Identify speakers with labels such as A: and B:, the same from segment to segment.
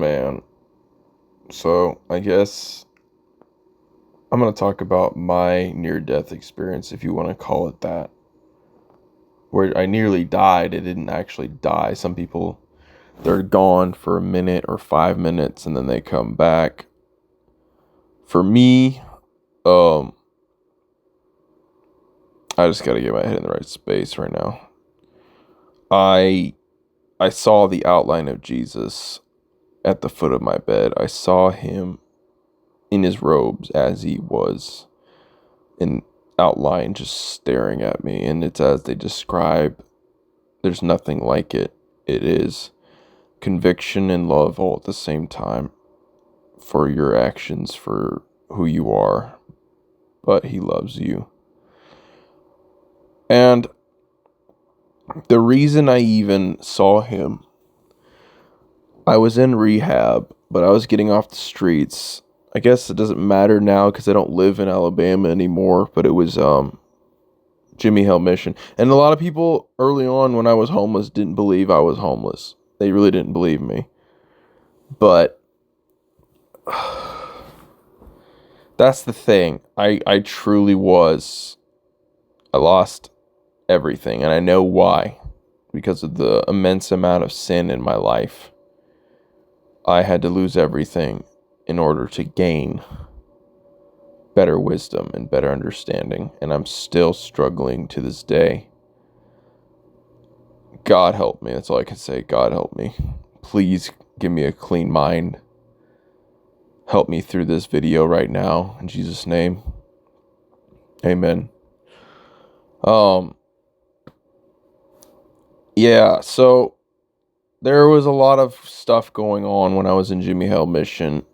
A: Man, so I guess I'm going to talk about my near-death experience, if you want to call it that, where I nearly died. It didn't actually die. Some people, they're gone for a minute or 5 minutes and then they come back. For me, um, I just got to get my head in the right space right now. I I saw the outline of Jesus at the foot of my bed. I saw him in his robes as he was in outline, just staring at me, and it's as they describe. There's nothing like it. It is conviction and love all at the same time for your actions, for who you are, but he loves you. And the reason I even saw him, I was in rehab, but I was getting off the streets. I guess it doesn't matter now because I don't live in Alabama anymore, but it was Jimmy Hill Mission. And a lot of people early on when I was homeless didn't believe I was homeless. They really didn't believe me. But that's the thing. I truly was. I lost everything, and I know why. Because of the immense amount of sin in my life. I had to lose everything in order to gain better wisdom and better understanding, and I'm still struggling to this day. God help me. That's all I can say. God help me. Please give me a clean mind. Help me through this video right now. In Jesus' name. Amen. Um, yeah, so there was a lot of stuff going on when I was in Jimmy Hill Mission.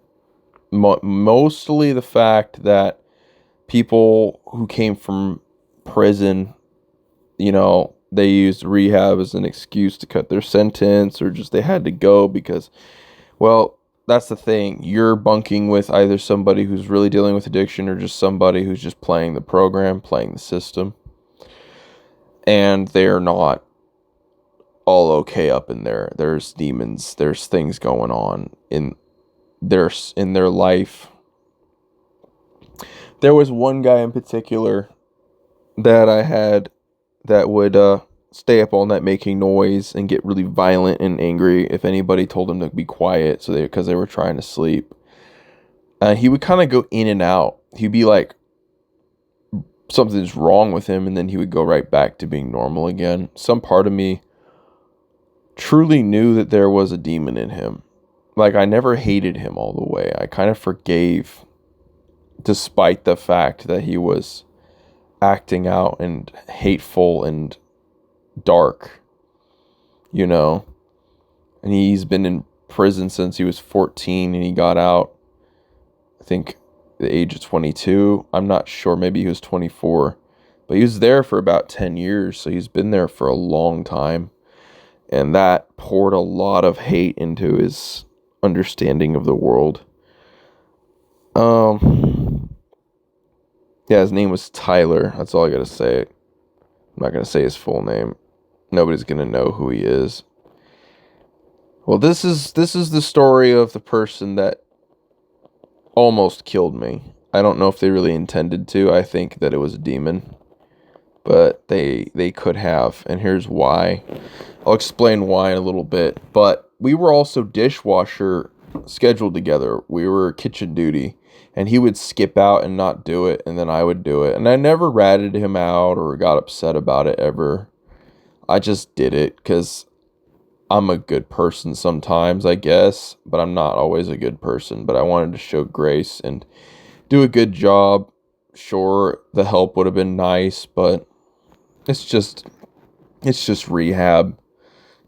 A: Mostly the fact that people who came from prison, they used rehab as an excuse to cut their sentence, or just they had to go because, well, that's the thing. You're bunking with either somebody who's really dealing with addiction or just somebody who's just playing the program, playing the system. And they're not all okay up in there. There's demons. There's things going on in their life. There was one guy in particular that I had that would stay up all night making noise and get really violent and angry if anybody told him to be quiet, because they were trying to sleep. He would kind of go in and out. He'd be like, something's wrong with him, and then he would go right back to being normal again. Some part of me truly knew that there was a demon in him. Like, I never hated him all the way. I kind of forgave, despite the fact that he was acting out and hateful and dark, and he's been in prison since he was 14, and he got out, I think, the age of 22. I'm not sure, maybe he was 24, but he was there for about 10 years, so he's been there for a long time, and that poured a lot of hate into his understanding of the world. Yeah, his name was Tyler. That's all I gotta say. I'm not gonna say his full name. Nobody's gonna know who he is. Well, this is the story of the person that almost killed me. I don't know if they really intended to. I think that it was a demon, but they could have, and here's why. I'll explain why in a little bit. But we were also dishwasher scheduled together. We were kitchen duty, and he would skip out and not do it, and then I would do it. And I never ratted him out or got upset about it ever. I just did it because I'm a good person sometimes, I guess, but I'm not always a good person. But I wanted to show grace and do a good job. Sure, the help would have been nice, but it's just rehab.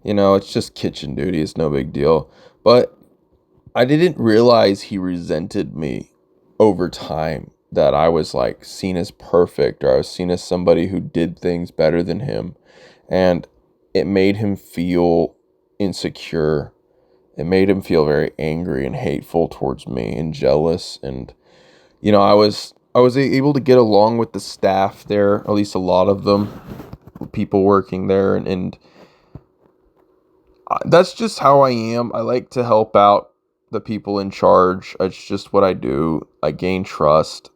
A: It's just kitchen duty. It's no big deal. But I didn't realize he resented me over time, that I was like seen as perfect, or I was seen as somebody who did things better than him. And it made him feel insecure. It made him feel very angry and hateful towards me and jealous. And, I was able to get along with the staff there, at least a lot of them, people working there. And that's just how I am. I like to help out the people in charge. It's just what I do. I gain trust.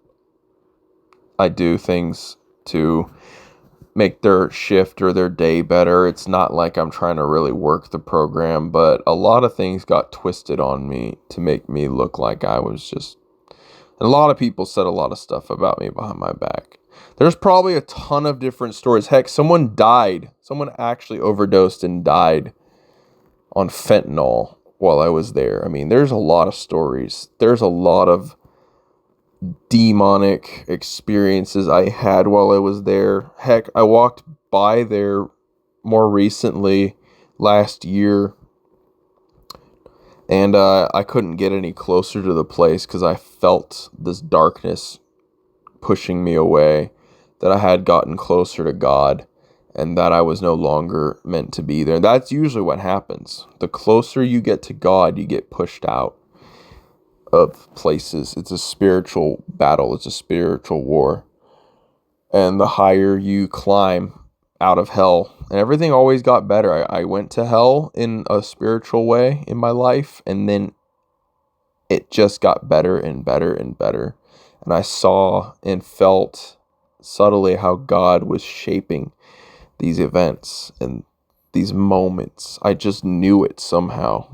A: I do things to make their shift or their day better. It's not like I'm trying to really work the program, but a lot of things got twisted on me to make me look like I was just... And a lot of people said a lot of stuff about me behind my back. There's probably a ton of different stories. Heck, someone died. Someone actually overdosed and died on fentanyl while I was there. I mean, there's a lot of stories. There's a lot of demonic experiences I had while I was there. Heck, I walked by there more recently last year, and I couldn't get any closer to the place because I felt this darkness pushing me away, that I had gotten closer to God, and that I was no longer meant to be there. That's usually what happens. The closer you get to God, you get pushed out of places. It's a spiritual battle. It's a spiritual war. And the higher you climb out of hell, and everything always got better. I went to hell in a spiritual way in my life, and then it just got better and better and better. And I saw and felt subtly how God was shaping these events and these moments. I just knew it somehow.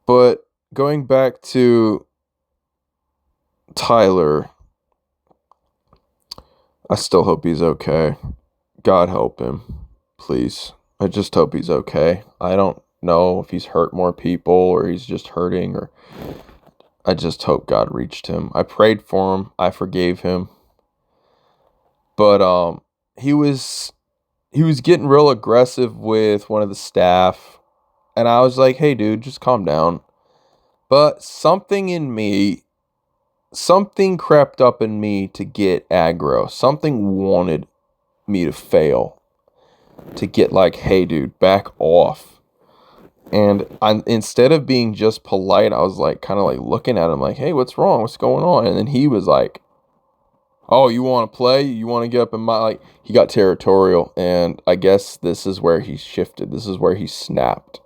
A: But going back to Tyler, I still hope he's okay. God help him, please. I just hope he's okay. I don't know if he's hurt more people or he's just hurting, or I just hope God reached him. I prayed for him. I forgave him. But he was getting real aggressive with one of the staff, and I was like, "Hey dude, just calm down." But something crept up in me to get aggro. Something wanted me to fail, to get like, "Hey dude, back off." And instead of being just polite, I was like kind of like looking at him like, "Hey, what's wrong? What's going on?" And then he was like, "Oh, you want to play? You want to get up in my..." Like, he got territorial, and I guess this is where he shifted. This is where he snapped.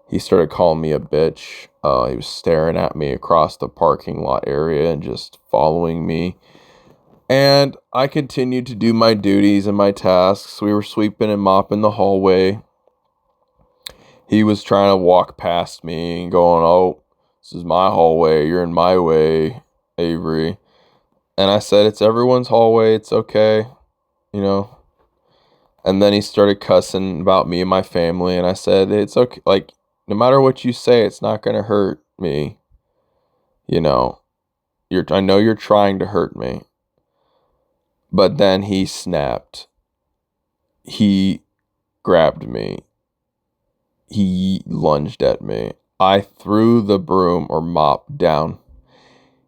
A: He started calling me a bitch. He was staring at me across the parking lot area and just following me. And I continued to do my duties and my tasks. We were sweeping and mopping the hallway. He was trying to walk past me and going, "Oh, this is my hallway. You're in my way, Avery." And I said, "It's everyone's hallway. It's okay, you know." And then he started cussing about me and my family. And I said, "It's okay. Like, no matter what you say, it's not going to hurt me. You know, I know you're trying to hurt me." But then he snapped. He grabbed me. He lunged at me. I threw the broom or mop down.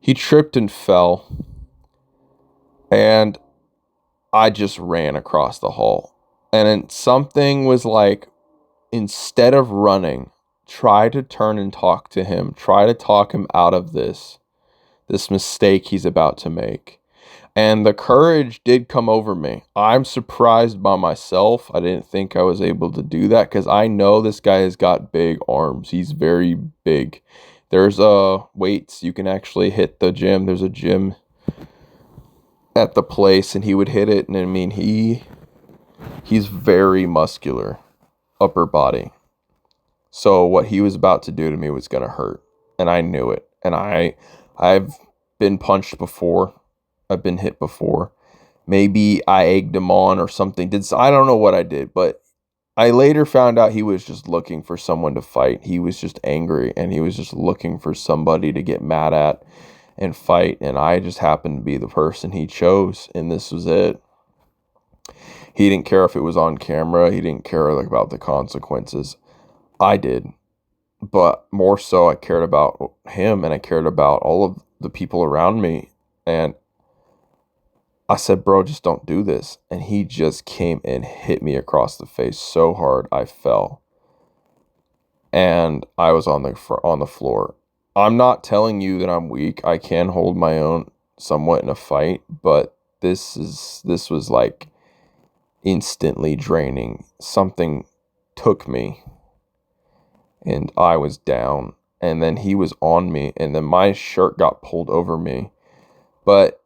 A: He tripped and fell. And I just ran across the hall. And then something was like, instead of running, try to turn and talk to him. Try to talk him out of this mistake he's about to make. And the courage did come over me. I'm surprised by myself. I didn't think I was able to do that because I know this guy has got big arms. He's very big. There's weights. You can actually hit the gym. There's a gym at the place, and he would hit it. And I mean, he's very muscular, upper body. So what he was about to do to me was going to hurt, and I knew it. And I've been punched before. I've been hit before. Maybe I egged him on or something. I don't know what I did, but I later found out he was just looking for someone to fight. He was just angry, and he was just looking for somebody to get mad at and fight. And I just happened to be the person he chose, and this was it. He didn't care if it was on camera. He didn't care about the consequences. I did. But more so, I cared about him, and I cared about all of the people around me. And I said, "Bro, just don't do this." And he just came and hit me across the face so hard I fell. And I was on the floor. I'm not telling you that I'm weak. I can hold my own somewhat in a fight, but this was like instantly draining. Something took me, and I was down. and then he was on me, and then my shirt got pulled over me. But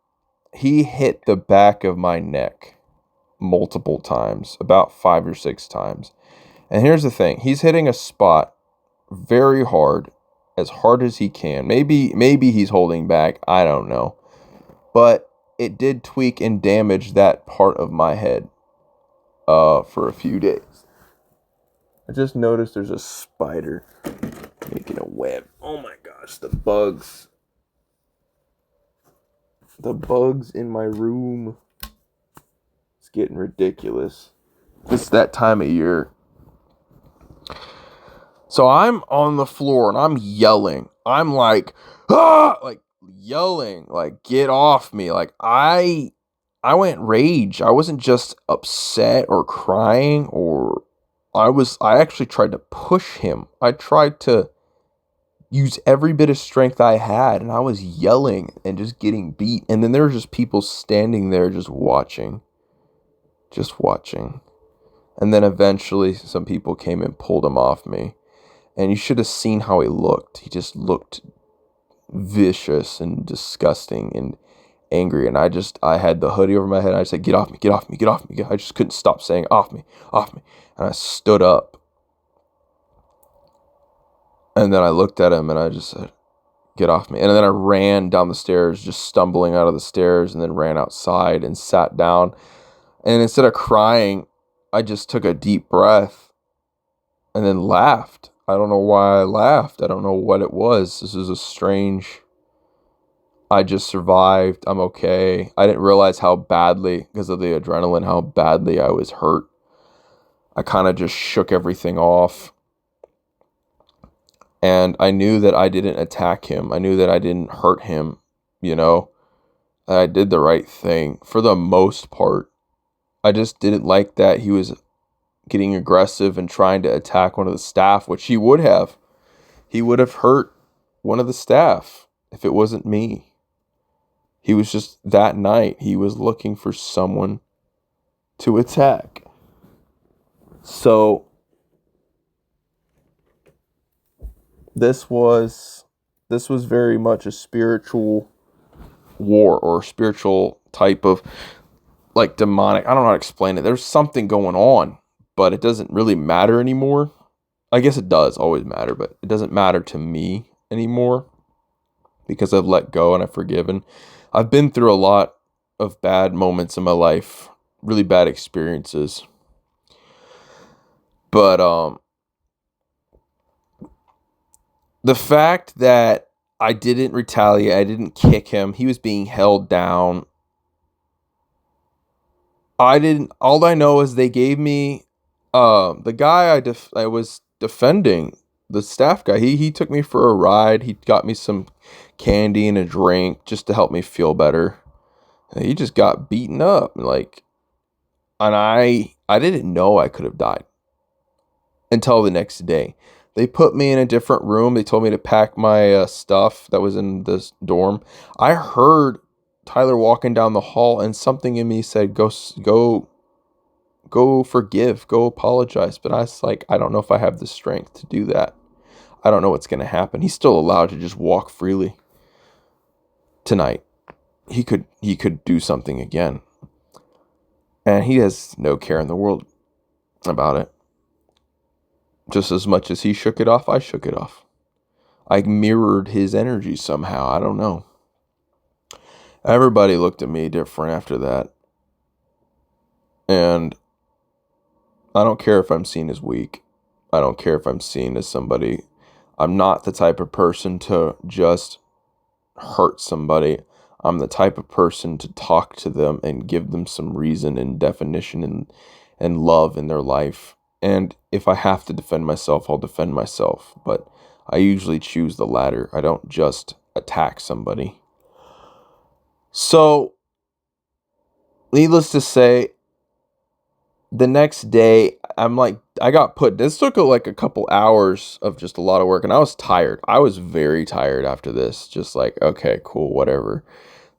A: he hit the back of my neck multiple times, about 5 or 6 times. And here's the thing, he's hitting a spot very hard, as hard as he can. Maybe he's holding back, I don't know. But it did tweak and damage that part of my head for a few days. I just noticed there's a spider making a web. Oh my gosh, the bugs. The bugs in my room. It's getting ridiculous. It's that time of year. So I'm on the floor and I'm yelling. I'm like, ah, like yelling, like get off me. Like I went rage. I wasn't just upset or crying, or I actually tried to push him. I tried to use every bit of strength I had, and I was yelling and just getting beat. And then there were just people standing there just watching. Just watching. And then eventually some people came and pulled him off me. And you should have seen how he looked. He just looked vicious and disgusting and angry. And I had the hoodie over my head. And I said, get off me, get off me, get off me. I just couldn't stop saying, off me, off me. And I stood up. And then I looked at him and I just said, get off me. And then I ran down the stairs, just stumbling out of the stairs, and then ran outside and sat down. And instead of crying, I just took a deep breath and then laughed. I don't know why I laughed. I don't know what it was. This is a strange... I just survived. I'm okay. I didn't realize how badly, because of the adrenaline, how badly I was hurt. I kind of just shook everything off. And I knew that I didn't attack him. I knew that I didn't hurt him, you know. I did the right thing for the most part. I just didn't like that he was getting aggressive and trying to attack one of the staff, which he would have. He would have hurt one of the staff if it wasn't me. He was just, that night, he was looking for someone to attack. So this was very much a spiritual war, or a spiritual type of, like, demonic. I don't know how to explain it. There's something going on, but it doesn't really matter anymore. I guess it does always matter, but it doesn't matter to me anymore because I've let go and I've forgiven. I've been through a lot of bad moments in my life, really bad experiences. But the fact that I didn't retaliate, I didn't kick him, he was being held down. All I know is they gave me, the guy I was defending, the staff guy, he took me for a ride. He got me some candy and a drink just to help me feel better. And he just got beaten up, like, and I didn't know I could have died until the next day. They put me in a different room. They told me to pack my stuff that was in this dorm. I heard Tyler walking down the hall, and something in me said, go forgive, go apologize. But I was like, I don't know if I have the strength to do that. I don't know what's going to happen. He's still allowed to just walk freely tonight. He could do something again. And he has no care in the world about it. Just as much as he shook it off, I shook it off. I mirrored his energy somehow. I don't know. Everybody looked at me different after that. And I don't care if I'm seen as weak. I don't care if I'm seen as somebody. I'm not the type of person to just hurt somebody. I'm the type of person to talk to them and give them some reason and definition and love in their life. And if I have to defend myself, I'll defend myself. But I usually choose the latter. I don't just attack somebody. So, needless to say, the next day, this took like a couple hours of just a lot of work, and I was tired. I was very tired after this. Just like, okay, cool, whatever.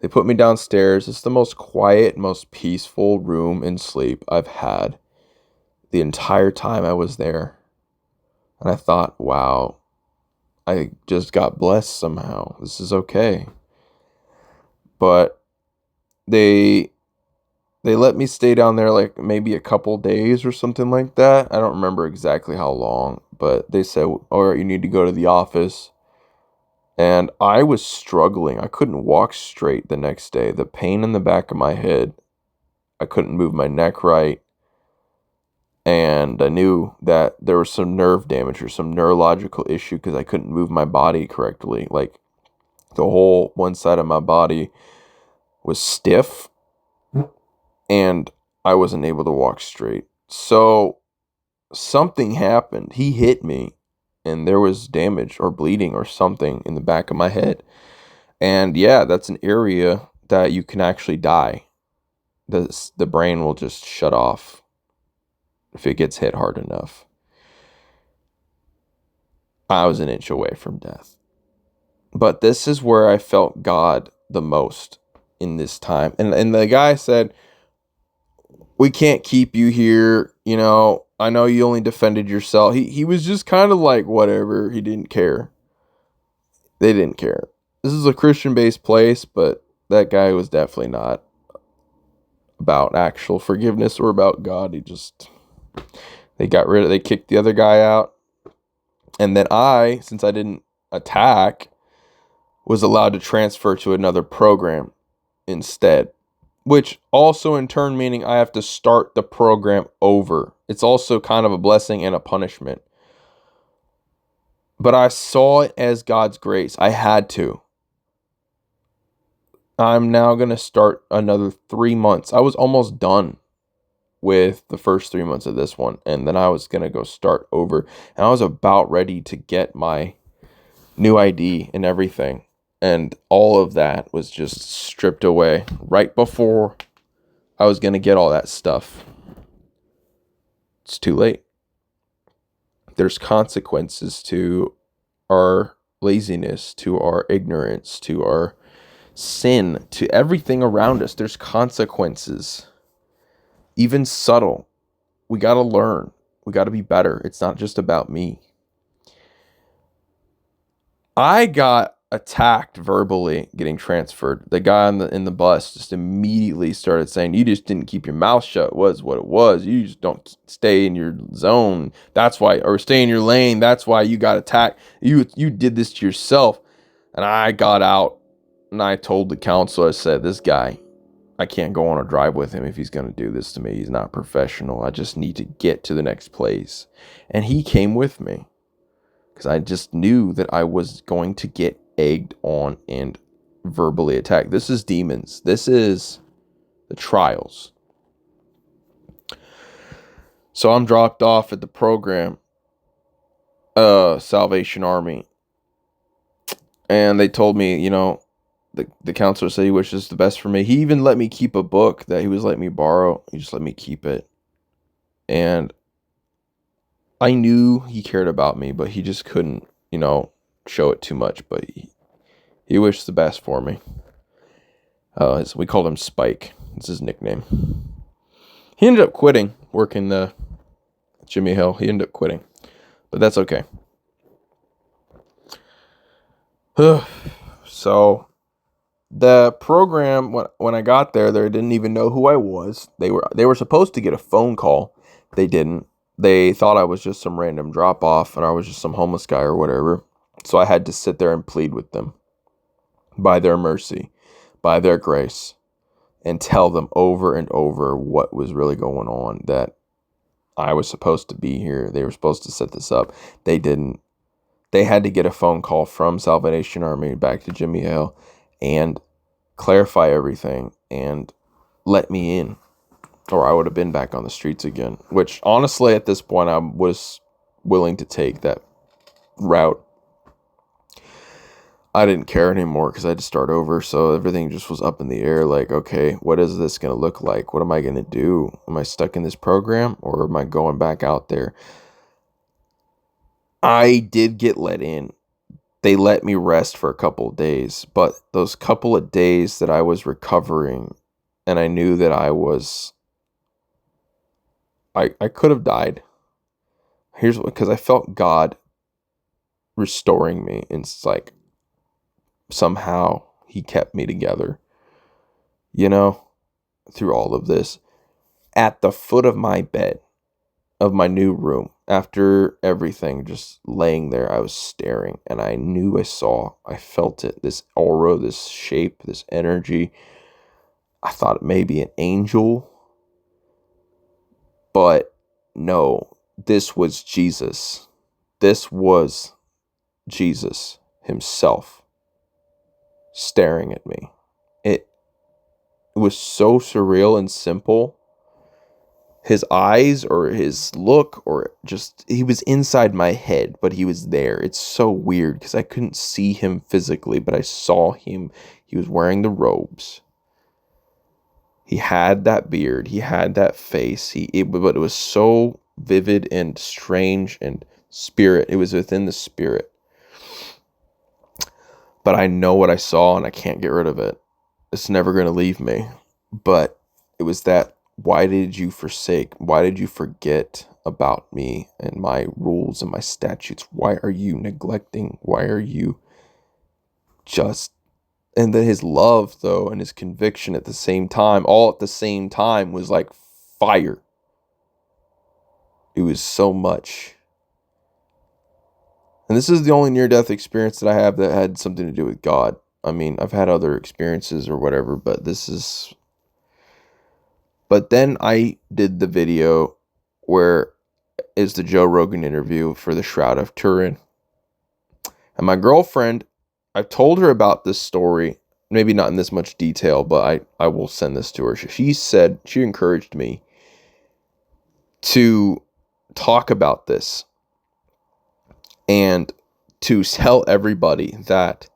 A: They put me downstairs. It's the most quiet, most peaceful room and sleep I've had the entire time I was there. And I thought, wow, I just got blessed somehow. This is okay. But they let me stay down there like maybe a couple days or something like that. I don't remember exactly how long, but they said, all right, you need to go to the office. And I was struggling. I couldn't walk straight the next day. The pain in the back of my head, I couldn't move my neck right. And I knew that there was some nerve damage or some neurological issue because I couldn't move my body correctly. Like the whole one side of my body was stiff and I wasn't able to walk straight. So something happened. He hit me and there was damage or bleeding or something in the back of my head. And yeah, that's an area that you can actually die. The brain will just shut off if it gets hit hard enough. I was an inch away from death. But this is where I felt God the most in this time. And the guy said, we can't keep you here. You know, I know you only defended yourself. He was just kind of like, whatever. He didn't care. They didn't care. This is a Christian-based place, but that guy was definitely not about actual forgiveness or about God. They kicked the other guy out. And then since I didn't attack, was allowed to transfer to another program instead, which also in turn meaning I have to start the program over. It's also kind of a blessing and a punishment. But I saw it as God's grace. I had to. I'm now going to start another 3 months. I was almost done with the first 3 months of this one, and then I was going to go start over. And I was about ready to get my new ID and everything. And all of that was just stripped away right before I was going to get all that stuff. It's too late. There's consequences to our laziness, to our ignorance, to our sin, to everything around us. There's consequences, even subtle. We got to learn. We got to be better. It's not just about me. I got attacked verbally getting transferred. The guy in the bus just immediately started saying, you just didn't keep your mouth shut, was what it was. You just don't stay in your zone. That's why, or stay in your lane. That's why you got attacked. You did this to yourself. And I got out and I told the counselor, I said, this guy, I can't go on a drive with him if he's going to do this to me. He's not professional. I just need to get to the next place. And he came with me. Because I just knew that I was going to get egged on and verbally attacked. This is demons. This is the trials. So I'm dropped off at the program, Salvation Army. And they told me, you know, the counselor said he wishes the best for me. He even let me keep a book that he was letting me borrow. He just let me keep it. And I knew he cared about me, but he just couldn't, you know, show it too much. But he wished the best for me. We called him Spike. It's his nickname. He ended up quitting working the Jimmy Hill. He ended up quitting, but that's okay. So the program, when I got there, they didn't even know who I was. They were supposed to get a phone call. They didn't. They thought I was just some random drop off and I was just some homeless guy or whatever. So I had to sit there and plead with them by their mercy, by their grace, and tell them over and over what was really going on, that I was supposed to be here. They were supposed to set this up. They didn't. They had to get a phone call from Salvation Army back to Jimmy Hill and clarify everything and let me in, or I would have been back on the streets again, which honestly at this point I was willing to take that route. I didn't care anymore because I had to start over, so everything just was up in the air. Like, okay, what is this going to look like? What am I going to do? Am I stuck in this program, or am I going back out there? I did get let in. They let me rest for a couple of days, but those couple of days that I was recovering, and I knew that I could have died. Because I felt God restoring me. And it's like somehow he kept me together, through all of this. At the foot of my bed, of my new room, after everything, just laying there, I was staring, and I knew I felt it, this aura, this shape, this energy. I thought it may be an angel, but no, this was Jesus. This was Jesus himself staring at me. It was so surreal and simple. His eyes or his look, or just, he was inside my head, but he was there. It's so weird because I couldn't see him physically, but I saw him. He was wearing the robes. He had that beard. He had that face. But it was so vivid and strange and spirit. It was within the spirit. But I know what I saw and I can't get rid of it. It's never going to leave me. But it was that, why did you forget about me and my rules and my statutes? Why are you neglecting? Why are you just... And then his love, though, and his conviction at the same time, all at the same time, was like fire. It was so much. And this is the only near-death experience that I have that had something to do with God. I mean, I've had other experiences or whatever, but this is... But then I did the video where is the Joe Rogan interview for the Shroud of Turin. And my girlfriend, I've told her about this story, maybe not in this much detail, but I will send this to her. She encouraged me to talk about this and to tell everybody that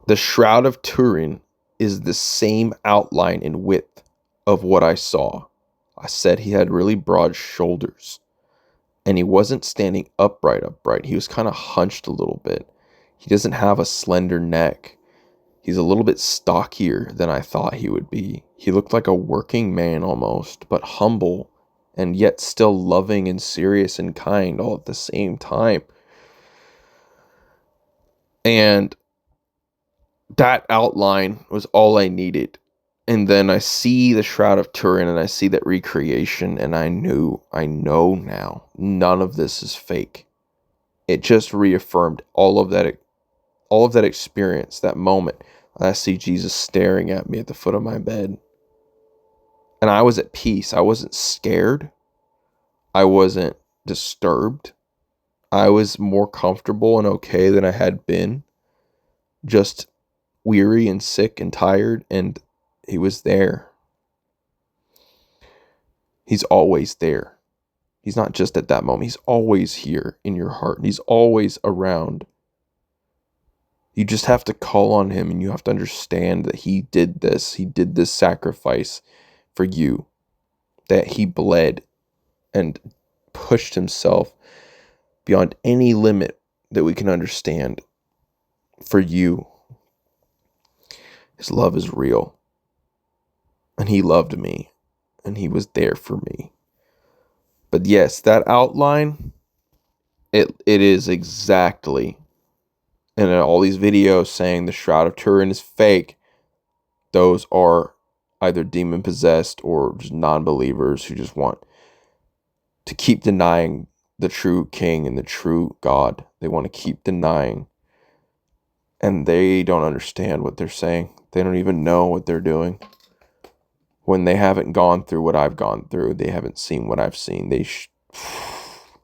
A: the Shroud of Turin is the same outline and width of what I saw. I said he had really broad shoulders, and he wasn't standing upright. He was kind of hunched a little bit. He doesn't have a slender neck. He's a little bit stockier than I thought he would be. He looked like a working man almost, but humble, and yet still loving and serious and kind all at the same time. And that outline was all I needed. And then I see the Shroud of Turin, and I see that recreation, and I know now, none of this is fake. It just reaffirmed all of that experience, that moment. I see Jesus staring at me at the foot of my bed. And I was at peace. I wasn't scared. I wasn't disturbed. I was more comfortable and okay than I had been. Just weary and sick and tired, and he was there. He's always there. He's not just at that moment. He's always here in your heart. And he's always around. You just have to call on him, and you have to understand that he did this. He did this sacrifice for you. That he bled and pushed himself beyond any limit that we can understand for you. His love is real. And he loved me. And he was there for me. But yes, that outline, it is exactly... And all these videos saying the Shroud of Turin is fake, those are either demon possessed or just non-believers who just want to keep denying the true king and the true God. They want to keep denying. And they don't understand what they're saying. They don't even know what they're doing. When they haven't gone through what I've gone through, they haven't seen what I've seen.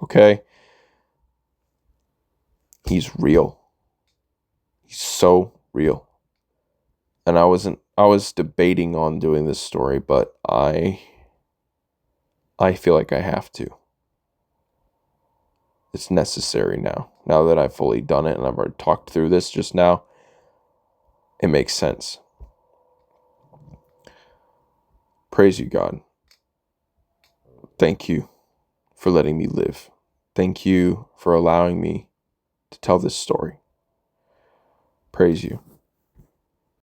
A: Okay? He's real. He's so real. And I was debating on doing this story, but I feel like I have to. It's necessary now. Now that I've fully done it and I've already talked through this just now, it makes sense. Praise you, God. Thank you for letting me live. Thank you for allowing me to tell this story. Praise you.